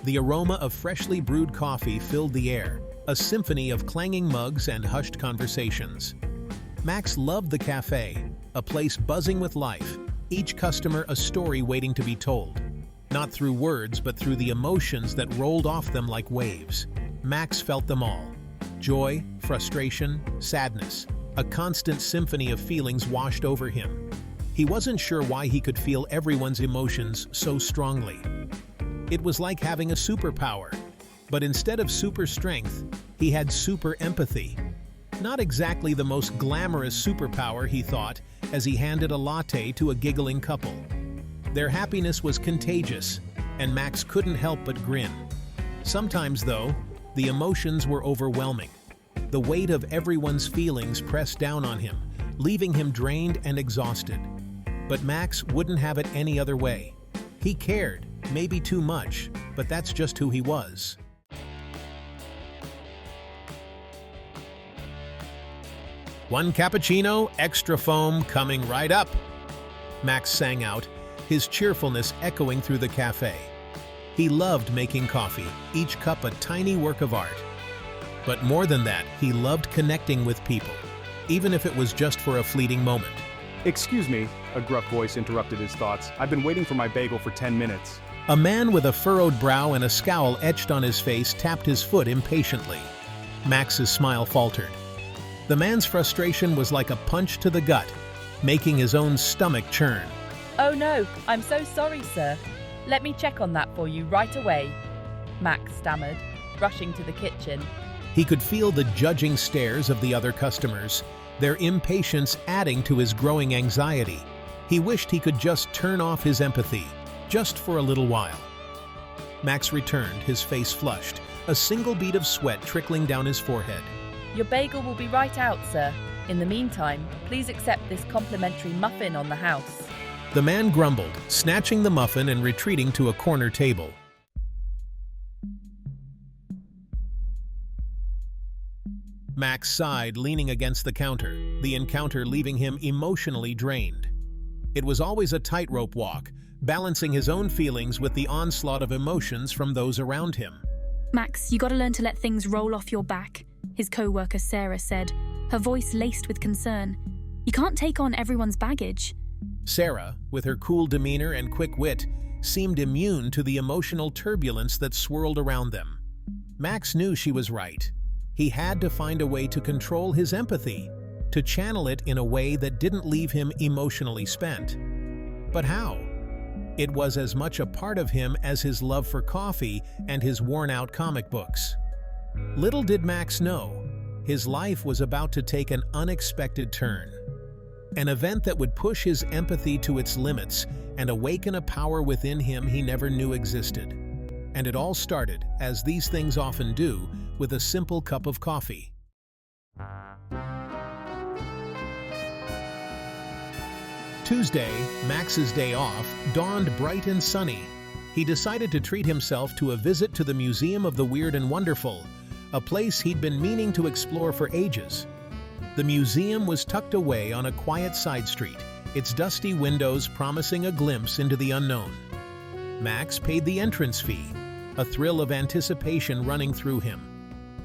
The aroma of freshly brewed coffee filled the air, a symphony of clanging mugs and hushed conversations. Max loved the cafe, a place buzzing with life, each customer a story waiting to be told. Not through words, but through the emotions that rolled off them like waves. Max felt them all. Joy, frustration, sadness. A constant symphony of feelings washed over him. He wasn't sure why he could feel everyone's emotions so strongly. It was like having a superpower, but instead of super strength, he had super empathy. Not exactly the most glamorous superpower, he thought, as he handed a latte to a giggling couple. Their happiness was contagious, and Max couldn't help but grin. Sometimes, though, the emotions were overwhelming. The weight of everyone's feelings pressed down on him, leaving him drained and exhausted. But Max wouldn't have it any other way. He cared, maybe too much, but that's just who he was. "One cappuccino, extra foam, coming right up," Max sang out, his cheerfulness echoing through the cafe. He loved making coffee, each cup a tiny work of art. But more than that, he loved connecting with people, even if it was just for a fleeting moment. "Excuse me," a gruff voice interrupted his thoughts. "I've been waiting for my bagel for 10 minutes. A man with a furrowed brow and a scowl etched on his face tapped his foot impatiently. Max's smile faltered. The man's frustration was like a punch to the gut, making his own stomach churn. "Oh no, I'm so sorry, sir. Let me check on that for you right away," Max stammered, rushing to the kitchen. He could feel the judging stares of the other customers, their impatience adding to his growing anxiety. He wished he could just turn off his empathy, just for a little while. Max returned, his face flushed, a single bead of sweat trickling down his forehead. "Your bagel will be right out, sir. In the meantime, please accept this complimentary muffin on the house." The man grumbled, snatching the muffin and retreating to a corner table. Max sighed, leaning against the counter, the encounter leaving him emotionally drained. It was always a tightrope walk, balancing his own feelings with the onslaught of emotions from those around him. "Max, you gotta learn to let things roll off your back," his co-worker Sarah said, her voice laced with concern. "You can't take on everyone's baggage." Sarah, with her cool demeanor and quick wit, seemed immune to the emotional turbulence that swirled around them. Max knew she was right. He had to find a way to control his empathy, to channel it in a way that didn't leave him emotionally spent. But how? It was as much a part of him as his love for coffee and his worn-out comic books. Little did Max know, his life was about to take an unexpected turn. An event that would push his empathy to its limits and awaken a power within him he never knew existed. And it all started, as these things often do, with a simple cup of coffee. Tuesday, Max's day off, dawned bright and sunny. He decided to treat himself to a visit to the Museum of the Weird and Wonderful, a place he'd been meaning to explore for ages. The museum was tucked away on a quiet side street, its dusty windows promising a glimpse into the unknown. Max paid the entrance fee, a thrill of anticipation running through him.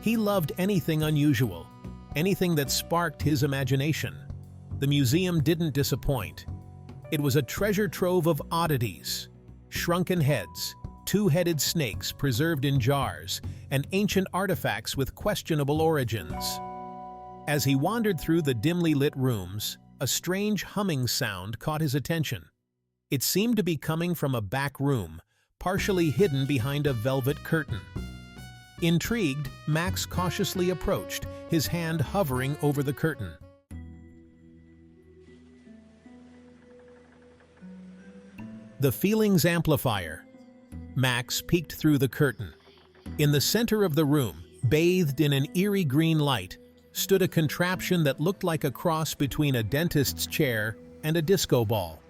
He loved anything unusual, anything that sparked his imagination. The museum didn't disappoint. It was a treasure trove of oddities, shrunken heads, two-headed snakes preserved in jars, and ancient artifacts with questionable origins. As he wandered through the dimly lit rooms, a strange humming sound caught his attention. It seemed to be coming from a back room, partially hidden behind a velvet curtain. Intrigued, Max cautiously approached, his hand hovering over the curtain. The Feelings Amplifier. Max peeked through the curtain. In the center of the room, bathed in an eerie green light, stood a contraption that looked like a cross between a dentist's chair and a disco ball.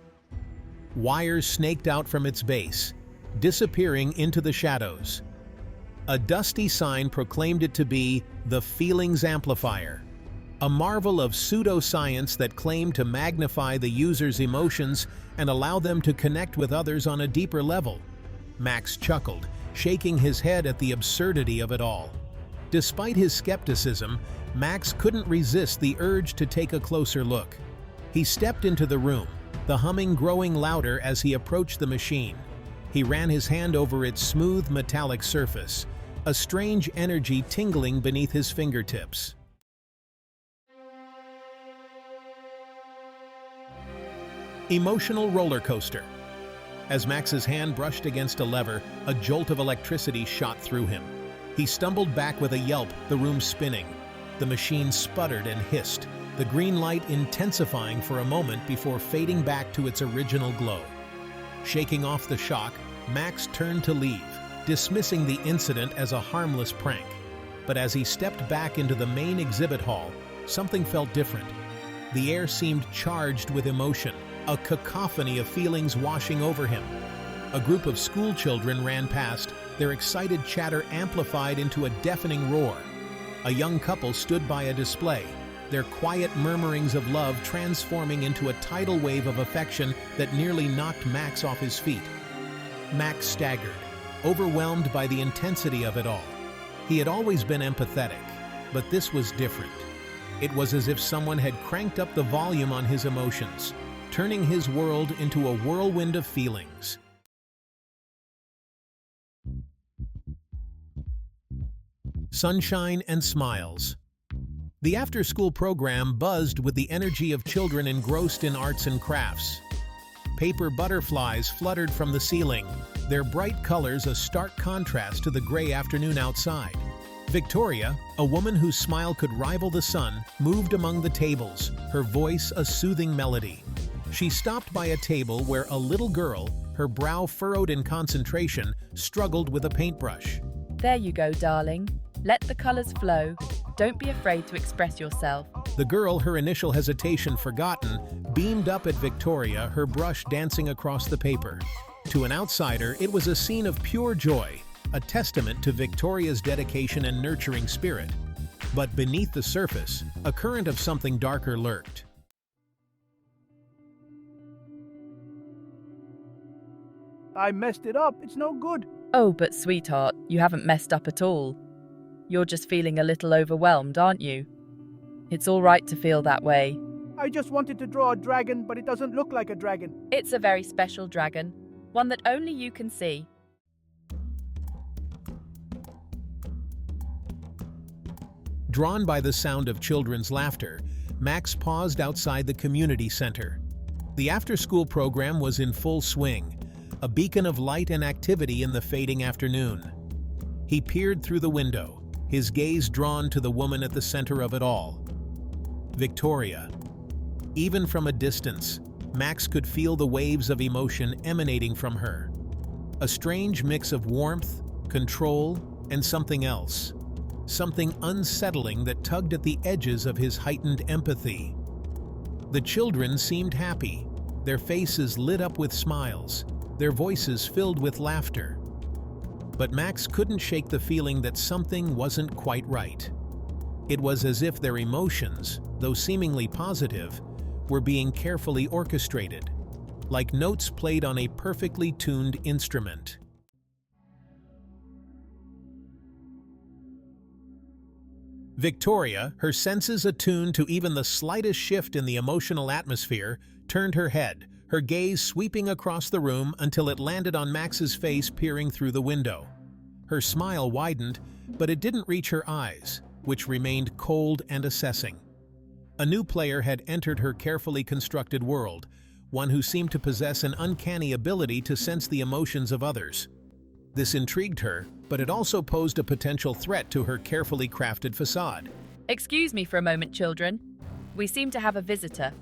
Wires snaked out from its base, disappearing into the shadows. A dusty sign proclaimed it to be the Feelings Amplifier, a marvel of pseudoscience that claimed to magnify the user's emotions and allow them to connect with others on a deeper level. Max chuckled, shaking his head at the absurdity of it all. Despite his skepticism, Max couldn't resist the urge to take a closer look. He stepped into the room, the humming growing louder as he approached the machine. He ran his hand over its smooth metallic surface, a strange energy tingling beneath his fingertips. Emotional roller coaster. As Max's hand brushed against a lever, a jolt of electricity shot through him. He stumbled back with a yelp, the room spinning. The machine sputtered and hissed, the green light intensifying for a moment before fading back to its original glow. Shaking off the shock, Max turned to leave, dismissing the incident as a harmless prank. But as he stepped back into the main exhibit hall, something felt different. The air seemed charged with emotion, a cacophony of feelings washing over him. A group of school children ran past, their excited chatter amplified into a deafening roar. A young couple stood by a display, their quiet murmurings of love transforming into a tidal wave of affection that nearly knocked Max off his feet. Max staggered, overwhelmed by the intensity of it all. He had always been empathetic, but this was different. It was as if someone had cranked up the volume on his emotions, turning his world into a whirlwind of feelings. Sunshine and smiles. The after-school program buzzed with the energy of children engrossed in arts and crafts. Paper butterflies fluttered from the ceiling, their bright colors a stark contrast to the gray afternoon outside. Victoria, a woman whose smile could rival the sun, moved among the tables, her voice a soothing melody. She stopped by a table where a little girl, her brow furrowed in concentration, struggled with a paintbrush. There you go, darling. Let the colors flow. Don't be afraid to express yourself. The girl, her initial hesitation forgotten, beamed up at Victoria, her brush dancing across the paper. To an outsider, it was a scene of pure joy, a testament to Victoria's dedication and nurturing spirit. But beneath the surface, a current of something darker lurked. I messed it up. It's no good. Oh, but sweetheart, you haven't messed up at all. You're just feeling a little overwhelmed, aren't you? It's all right to feel that way. I just wanted to draw a dragon, but it doesn't look like a dragon. It's a very special dragon, one that only you can see. Drawn by the sound of children's laughter, Max paused outside the community center. The after-school program was in full swing, a beacon of light and activity in the fading afternoon. He peered through the window, his gaze drawn to the woman at the center of it all. Victoria. Even from a distance, Max could feel the waves of emotion emanating from her. A strange mix of warmth, control, and something else. Something unsettling that tugged at the edges of his heightened empathy. The children seemed happy, their faces lit up with smiles, their voices filled with laughter. But Max couldn't shake the feeling that something wasn't quite right. It was as if their emotions, though seemingly positive, were being carefully orchestrated, like notes played on a perfectly tuned instrument. Victoria, her senses attuned to even the slightest shift in the emotional atmosphere, turned her head, her gaze sweeping across the room until it landed on Max's face peering through the window. Her smile widened, but it didn't reach her eyes, which remained cold and assessing. A new player had entered her carefully constructed world, one who seemed to possess an uncanny ability to sense the emotions of others. This intrigued her, but it also posed a potential threat to her carefully crafted facade. Excuse me for a moment, children. We seem to have a visitor.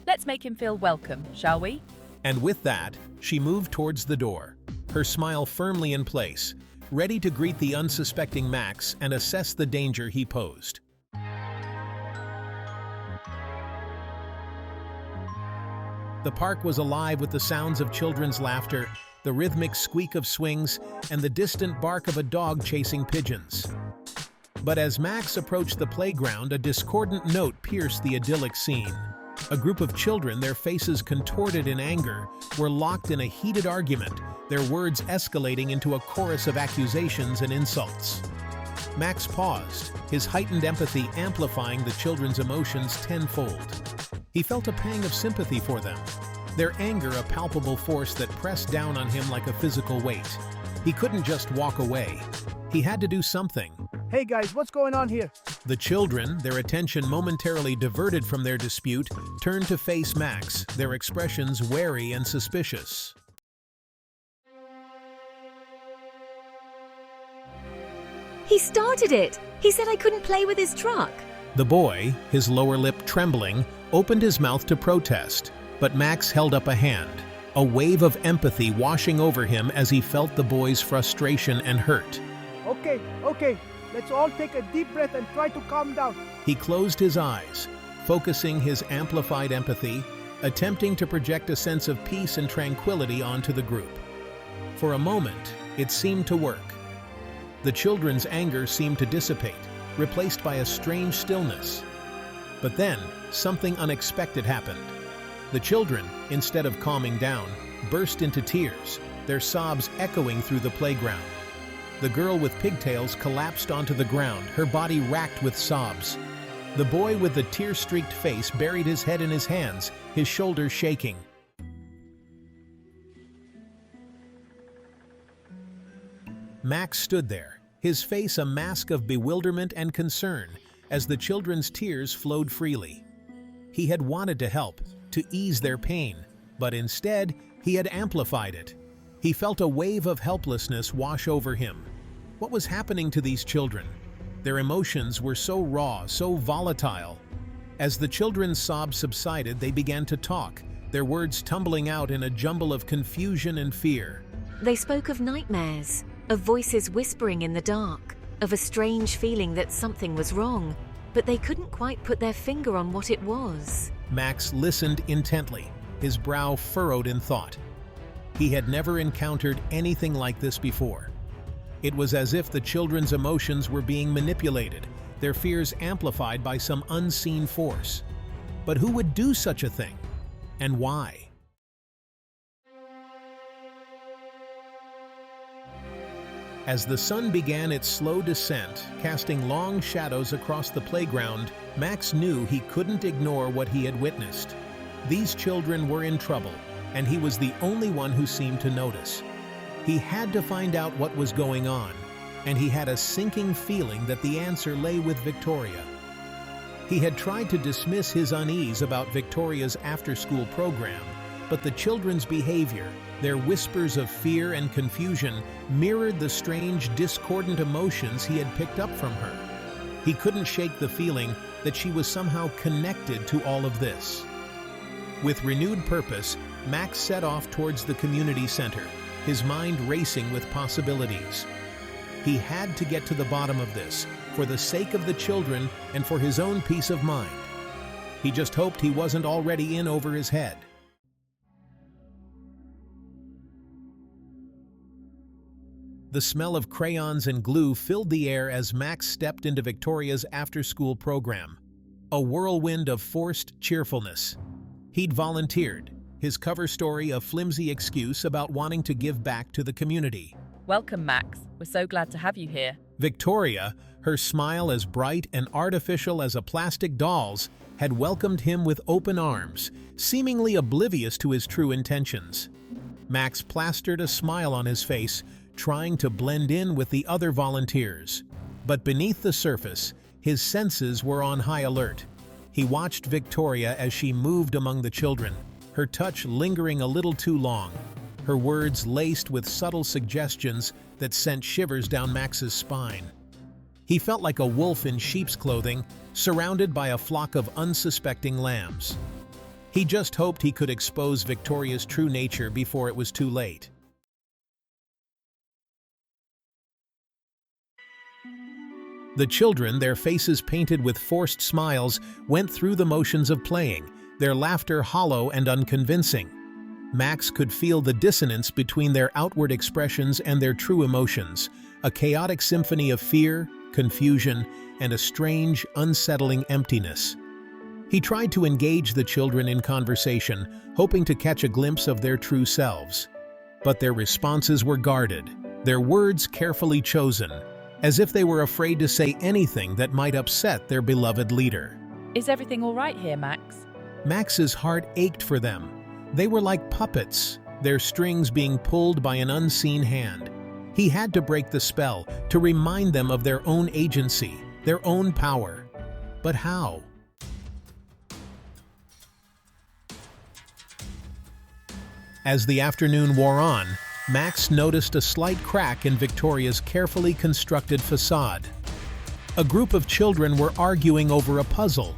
Let's make him feel welcome, shall we? And with that, she moved towards the door, her smile firmly in place, ready to greet the unsuspecting Max and assess the danger he posed. The park was alive with the sounds of children's laughter, the rhythmic squeak of swings, and the distant bark of a dog chasing pigeons. But as Max approached the playground, a discordant note pierced the idyllic scene. A group of children, their faces contorted in anger, were locked in a heated argument, their words escalating into a chorus of accusations and insults. Max paused, his heightened empathy amplifying the children's emotions tenfold. He felt a pang of sympathy for them, their anger a palpable force that pressed down on him like a physical weight. He couldn't just walk away. He had to do something. Hey guys, what's going on here? The children, their attention momentarily diverted from their dispute, turned to face Max, their expressions wary and suspicious. He started it! He said I couldn't play with his truck. The boy, his lower lip trembling, opened his mouth to protest, but Max held up a hand, a wave of empathy washing over him as he felt the boy's frustration and hurt. Okay, let's all take a deep breath and try to calm down. He closed his eyes, focusing his amplified empathy, attempting to project a sense of peace and tranquility onto the group. For a moment, it seemed to work. The children's anger seemed to dissipate, replaced by a strange stillness. But then, something unexpected happened. The children, instead of calming down, burst into tears, their sobs echoing through the playground. The girl with pigtails collapsed onto the ground, her body racked with sobs. The boy with the tear-streaked face buried his head in his hands, his shoulders shaking. Max stood there, his face a mask of bewilderment and concern, as the children's tears flowed freely. He had wanted to help, to ease their pain, but instead, he had amplified it. He felt a wave of helplessness wash over him. What was happening to these children? Their emotions were so raw, so volatile. As the children's sobs subsided, they began to talk, their words tumbling out in a jumble of confusion and fear. They spoke of nightmares, of voices whispering in the dark, of a strange feeling that something was wrong, but they couldn't quite put their finger on what it was. Max listened intently, his brow furrowed in thought. He had never encountered anything like this before. It was as if the children's emotions were being manipulated, their fears amplified by some unseen force. But who would do such a thing? And why? As the sun began its slow descent, casting long shadows across the playground, Max knew he couldn't ignore what he had witnessed. These children were in trouble, and he was the only one who seemed to notice. He had to find out what was going on, and he had a sinking feeling that the answer lay with Victoria. He had tried to dismiss his unease about Victoria's after-school program, but the children's behavior, their whispers of fear and confusion, mirrored the strange, discordant emotions he had picked up from her. He couldn't shake the feeling that she was somehow connected to all of this. With renewed purpose, Max set off towards the community center, his mind racing with possibilities. He had to get to the bottom of this, for the sake of the children and for his own peace of mind. He just hoped he wasn't already in over his head. The smell of crayons and glue filled the air as Max stepped into Victoria's after-school program, a whirlwind of forced cheerfulness. He'd volunteered, his cover story a flimsy excuse about wanting to give back to the community. Welcome, Max. We're so glad to have you here. Victoria, her smile as bright and artificial as a plastic doll's, had welcomed him with open arms, seemingly oblivious to his true intentions. Max plastered a smile on his face, trying to blend in with the other volunteers. But beneath the surface, his senses were on high alert. He watched Victoria as she moved among the children, her touch lingering a little too long, her words laced with subtle suggestions that sent shivers down Max's spine. He felt like a wolf in sheep's clothing, surrounded by a flock of unsuspecting lambs. He just hoped he could expose Victoria's true nature before it was too late. The children, their faces painted with forced smiles, went through the motions of playing, their laughter hollow and unconvincing. Max could feel the dissonance between their outward expressions and their true emotions, a chaotic symphony of fear, confusion, and a strange, unsettling emptiness. He tried to engage the children in conversation, hoping to catch a glimpse of their true selves. but their responses were guarded, their words carefully chosen, as if they were afraid to say anything that might upset their beloved leader. Is everything all right here, Max? Max's heart ached for them. They were like puppets, their strings being pulled by an unseen hand. He had to break the spell, to remind them of their own agency, their own power. But how? As the afternoon wore on, Max noticed a slight crack in Victoria's carefully constructed facade. A group of children were arguing over a puzzle,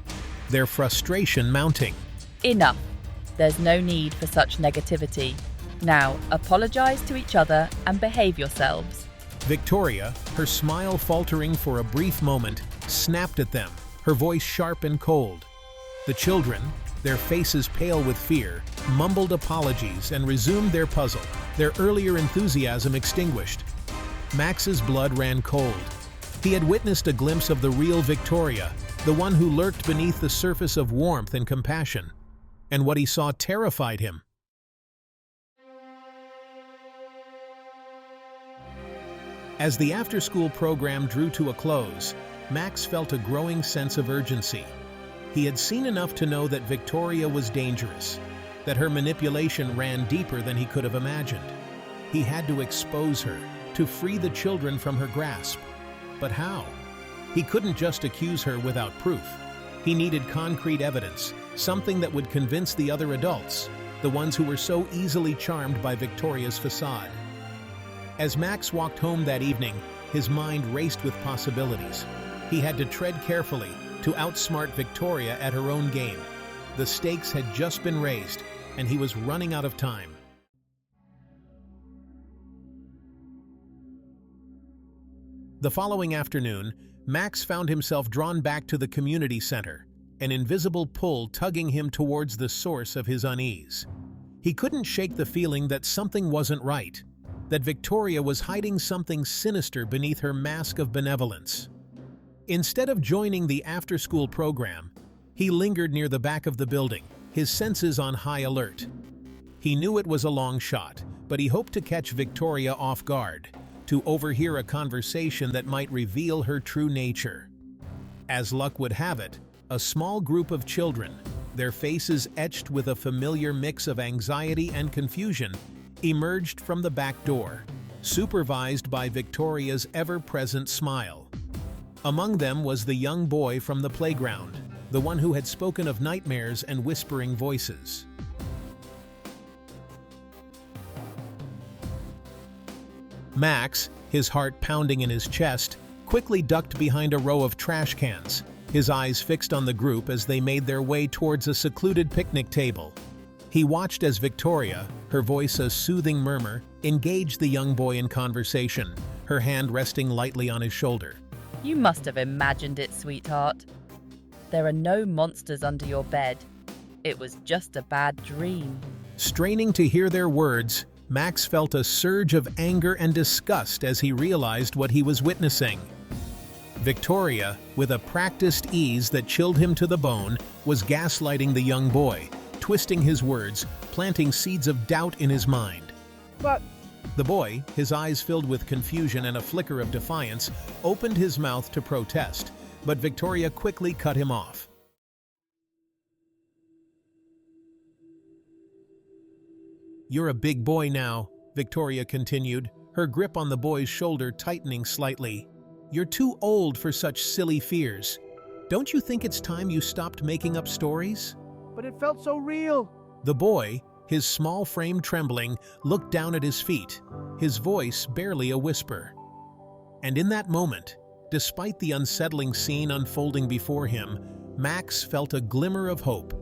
their frustration mounting. Enough. There's no need for such negativity. Now, apologize to each other and behave yourselves. Victoria, her smile faltering for a brief moment, snapped at them, her voice sharp and cold. The children, their faces pale with fear, mumbled apologies and resumed their puzzle, their earlier enthusiasm extinguished. Max's blood ran cold. He had witnessed a glimpse of the real Victoria, the one who lurked beneath the surface of warmth and compassion. And what he saw terrified him. As the after-school program drew to a close, Max felt a growing sense of urgency. He had seen enough to know that Victoria was dangerous, that her manipulation ran deeper than he could have imagined. He had to expose her, to free the children from her grasp. But how? He couldn't just accuse her without proof. He needed concrete evidence, something that would convince the other adults, the ones who were so easily charmed by Victoria's facade. As Max walked home that evening, his mind raced with possibilities. He had to tread carefully, to outsmart Victoria at her own game. The stakes had just been raised, and he was running out of time. The following afternoon, Max found himself drawn back to the community center, an invisible pull tugging him towards the source of his unease. He couldn't shake the feeling that something wasn't right, that Victoria was hiding something sinister beneath her mask of benevolence. Instead of joining the after-school program, he lingered near the back of the building, his senses on high alert. He knew it was a long shot, but he hoped to catch Victoria off guard, to overhear a conversation that might reveal her true nature. As luck would have it, a small group of children, their faces etched with a familiar mix of anxiety and confusion, emerged from the back door, supervised by Victoria's ever-present smile. Among them was the young boy from the playground, the one who had spoken of nightmares and whispering voices. Max, his heart pounding in his chest, quickly ducked behind a row of trash cans, his eyes fixed on the group as they made their way towards a secluded picnic table. He watched as Victoria, her voice a soothing murmur, engaged the young boy in conversation, her hand resting lightly on his shoulder. You must have imagined it, sweetheart. There are no monsters under your bed. It was just a bad dream. Straining to hear their words, Max felt a surge of anger and disgust as he realized what he was witnessing. Victoria, with a practiced ease that chilled him to the bone, was gaslighting the young boy, twisting his words, planting seeds of doubt in his mind. But The boy, his eyes filled with confusion and a flicker of defiance, opened his mouth to protest, but Victoria quickly cut him off. "You're a big boy now," Victoria continued, her grip on the boy's shoulder tightening slightly. "You're too old for such silly fears. Don't you think it's time you stopped making up stories?" but it felt so real. The boy, his small frame trembling, looked down at his feet, his voice barely a whisper. And in that moment, despite the unsettling scene unfolding before him, Max felt a glimmer of hope.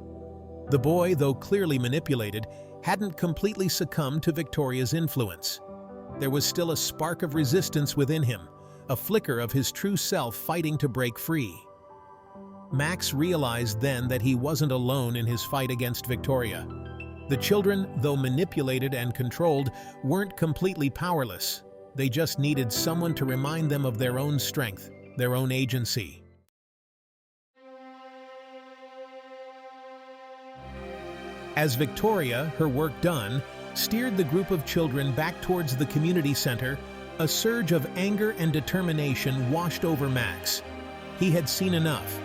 The boy, though clearly manipulated, hadn't completely succumbed to Victoria's influence. There was still a spark of resistance within him, a flicker of his true self fighting to break free. Max realized then that he wasn't alone in his fight against Victoria. The children, though manipulated and controlled, weren't completely powerless. They just needed someone to remind them of their own strength, their own agency. As Victoria, her work done, steered the group of children back towards the community center, a surge of anger and determination washed over Max. He had seen enough.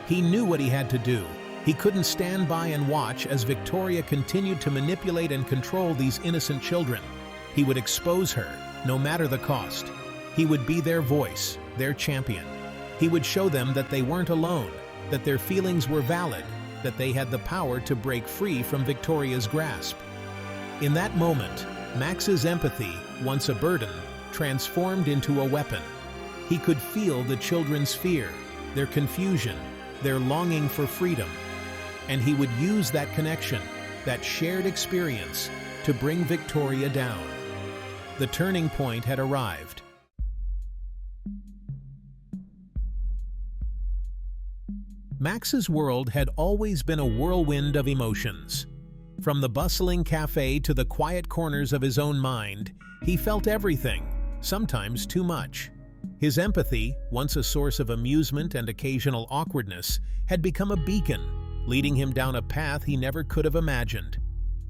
He knew what he had to do. He couldn't stand by and watch as Victoria continued to manipulate and control these innocent children. He would expose her, no matter the cost. He would be their voice, their champion. He would show them that they weren't alone, that their feelings were valid, that they had the power to break free from Victoria's grasp. In that moment, Max's empathy, once a burden, transformed into a weapon. He could feel the children's fear, their confusion, their longing for freedom. And he would use that connection, that shared experience, to bring Victoria down. The turning point had arrived. Max's world had always been a whirlwind of emotions. From the bustling cafe to the quiet corners of his own mind, he felt everything, sometimes too much. His empathy, once a source of amusement and occasional awkwardness, had become a beacon, leading him down a path he never could have imagined.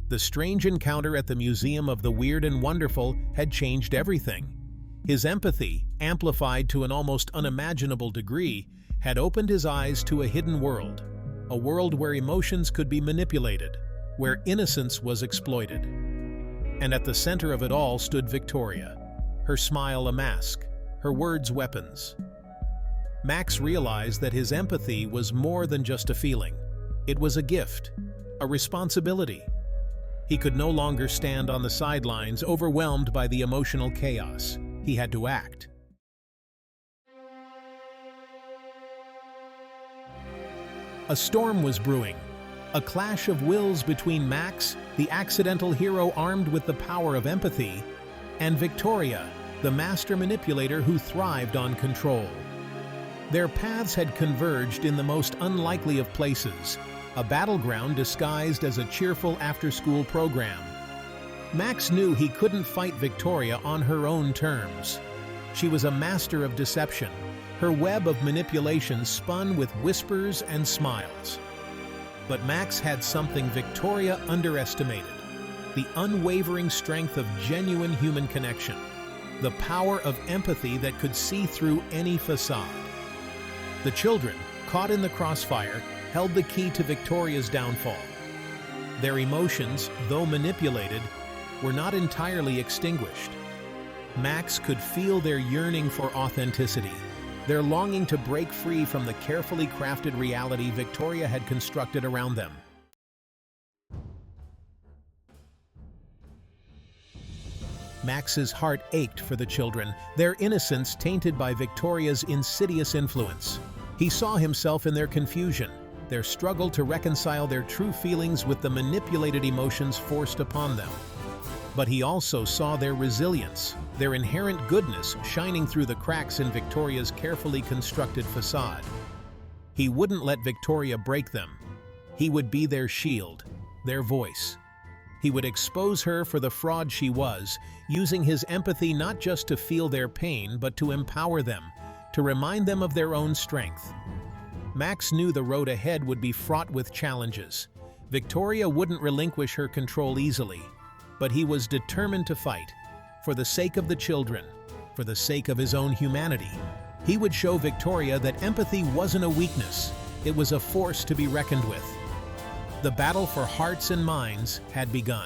The strange encounter at the Museum of the Weird and Wonderful had changed everything. His empathy, amplified to an almost unimaginable degree, had opened his eyes to a hidden world, a world where emotions could be manipulated, where innocence was exploited. And at the center of it all stood Victoria, her smile a mask, her words weapons. Max realized that his empathy was more than just a feeling. It was a gift, a responsibility. He could no longer stand on the sidelines, overwhelmed by the emotional chaos. He had to act. A storm was brewing, a clash of wills between Max, the accidental hero armed with the power of empathy, and Victoria, the master manipulator who thrived on control. Their paths had converged in the most unlikely of places, a battleground disguised as a cheerful after-school program. Max knew he couldn't fight Victoria on her own terms. She was a master of deception. Her web of manipulation spun with whispers and smiles. But Max had something Victoria underestimated: the unwavering strength of genuine human connection, the power of empathy that could see through any facade. The children, caught in the crossfire, held the key to Victoria's downfall. Their emotions, though manipulated, were not entirely extinguished. Max could feel their yearning for authenticity, their longing to break free from the carefully crafted reality Victoria had constructed around them. Max's heart ached for the children, their innocence tainted by Victoria's insidious influence. He saw himself in their confusion, their struggle to reconcile their true feelings with the manipulated emotions forced upon them. But he also saw their resilience, their inherent goodness shining through the cracks in Victoria's carefully constructed facade. He wouldn't let Victoria break them. He would be their shield, their voice. He would expose her for the fraud she was, using his empathy not just to feel their pain, but to empower them, to remind them of their own strength. Max knew the road ahead would be fraught with challenges. Victoria wouldn't relinquish her control easily, but he was determined to fight, for the sake of the children, for the sake of his own humanity. He would show Victoria that empathy wasn't a weakness, it was a force to be reckoned with. The battle for hearts and minds had begun.